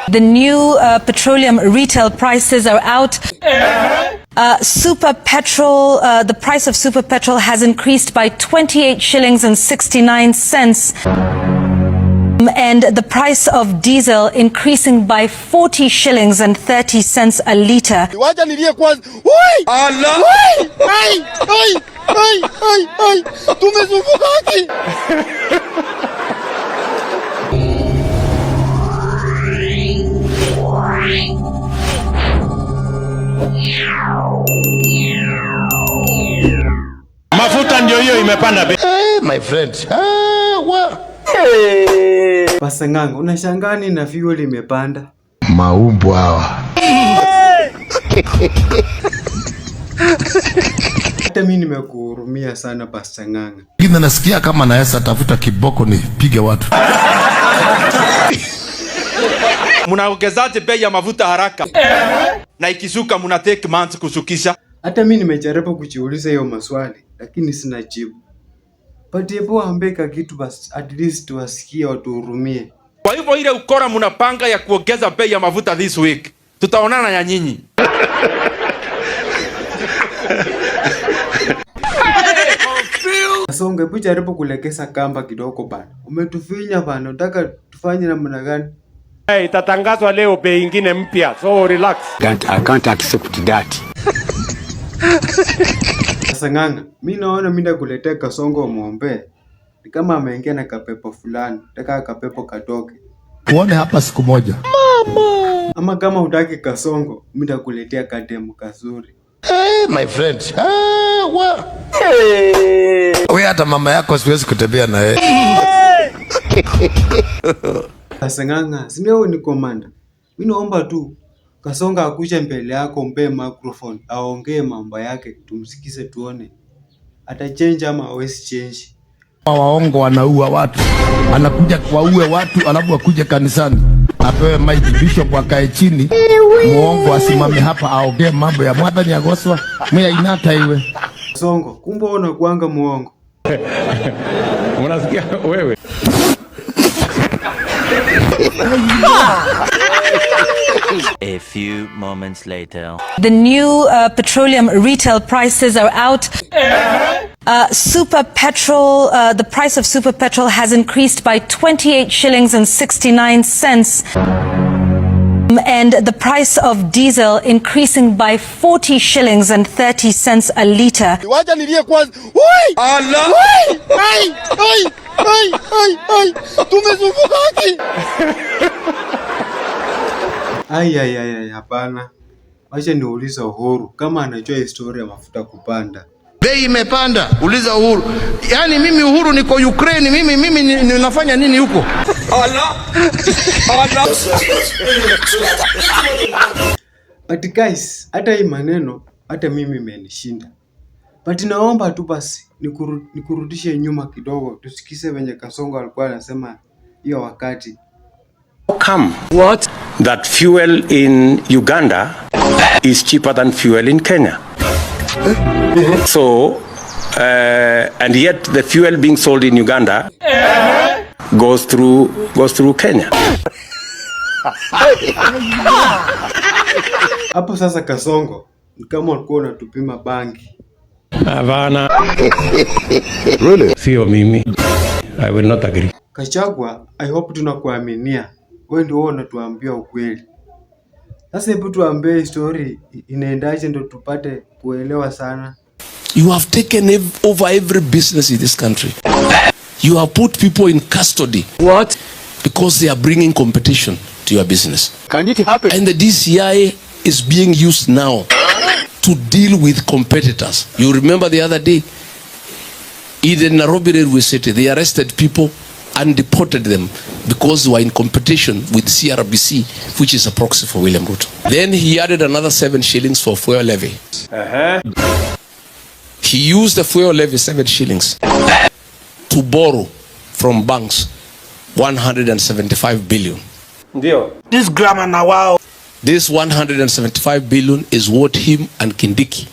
The new petroleum retail prices are out. Super petrol, the price of super petrol has increased by 28 shillings and 69 cents. And the price of diesel increasing by 40 shillings and 30 cents a litre. Mafuta ndio hiyo imepanda bei. My friend. Pastor Ng'ang'a, unashangani na fuel imepanda? Maumbu hawa. Hata mimi nimekuhurumia sana Pastor Ng'ang'a. Kina nasikia kama naweza tafuta kiboko nipige watu. Mnaongezaje bei ya mafuta haraka? Na ikishuka mna take months kushukisha. Hata mimi nimejaribu kujiuliza hiyo maswali lakini sina jibu. But hebu ambeka kitu basi at least wasikie watuhurumie. Kwa hivyo ile ukora mnapanga ya kuongeza bei ya mafuta this week. Tutaonana ya nyinyi. Sasa ungepo jaribu kulekeza kamba kidogo bana. Umetufinya bana, unataka tufanye namna gani? Hey, itatangazwa leo bei nyingine mpya. So relax. I can't accept that. Sasa Ng'ang'a, mimi naona mimi nakuletea Kasongo muombe. Ni kama ameingia na kapepo fulani, nataka kapepo katoke. Uone hapa siku moja. Mama. Ama kama hutaki Kasongo, mimi nakuletea kademu kazuri. My friend. Wewe hata mama yako siwezi kutembea na yeye. Sasa Ng'ang'a, si leo ni komanda. Mimi naomba tu Kasongo akuje mbele yako, mpe microphone, aongee mambo yake, tumsikize tuone. Ata change ama hawezi change. Waongo wanaua watu. Anakuja kuwaue watu alafu akuje kanisani. Apewe mic bishop akae chini. Muongo asimame hapa aongee mambo ya Mwathani agoswa. Mimi inata iwe. Kasongo, kumbe unakuanga muongo. Unasikia wewe? A few moments later. The new petroleum retail prices are out. Super petrol, the price of super petrol has increased by 28 shillings and 69 cents. And the price of diesel increasing by 40 shillings and 30 cents a litre. Ai, hapana. Acha niulize Uhuru kama anajua historia ya mafuta kupanda. Bei imepanda, uliza Uhuru. Yaani mimi Uhuru niko Ukraine, mimi ninafanya nini huko? But guys, hata hii maneno hata mimi imenishinda. But naomba tu basi nikurudishe nyuma kidogo tusikize venye Kasongo alikuwa anasema hiyo wakati. How come that fuel in Uganda is cheaper than fuel in Kenya? So, and yet the fuel being sold in Uganda goes through Kenya. Hapo sasa Kasongo, kama ulikuwa unatupima bangi. Havana. Really? Sio mimi. I will not agree. Kachagwa, I hope tunakuaminia. Wewe ndio unatuambia ukweli. Sasa hebu tuambie story inaendaje ndo tupate kuelewa sana. You have taken over every business in this country. You have put people in custody. What? Because they are bringing competition to your business. Can it happen? And the DCI is being used now to deal with competitors. You remember the other day, in the Nairobi Railway City, they arrested people and deported them because they were in competition with CRBC, which is a proxy for William Ruto. Then he added another 7 shillings for fuel levy. He used the fuel levy 7 shillings to borrow from banks 175 billion. This grammar now, wow. This 175 billion is what him and Kindiki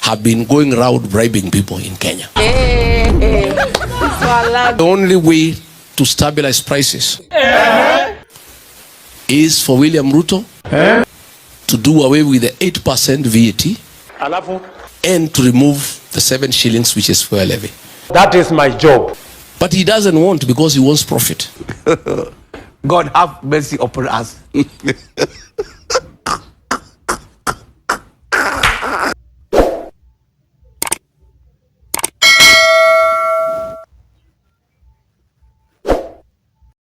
have been going around bribing people in Kenya. The only way to stabilize prices is for William Ruto to do away with the 8% VAT Alafu, and to remove the 7 shillings, which is fuel levy. that is my job. But he doesn't want, because he wants profit. God have mercy upon us.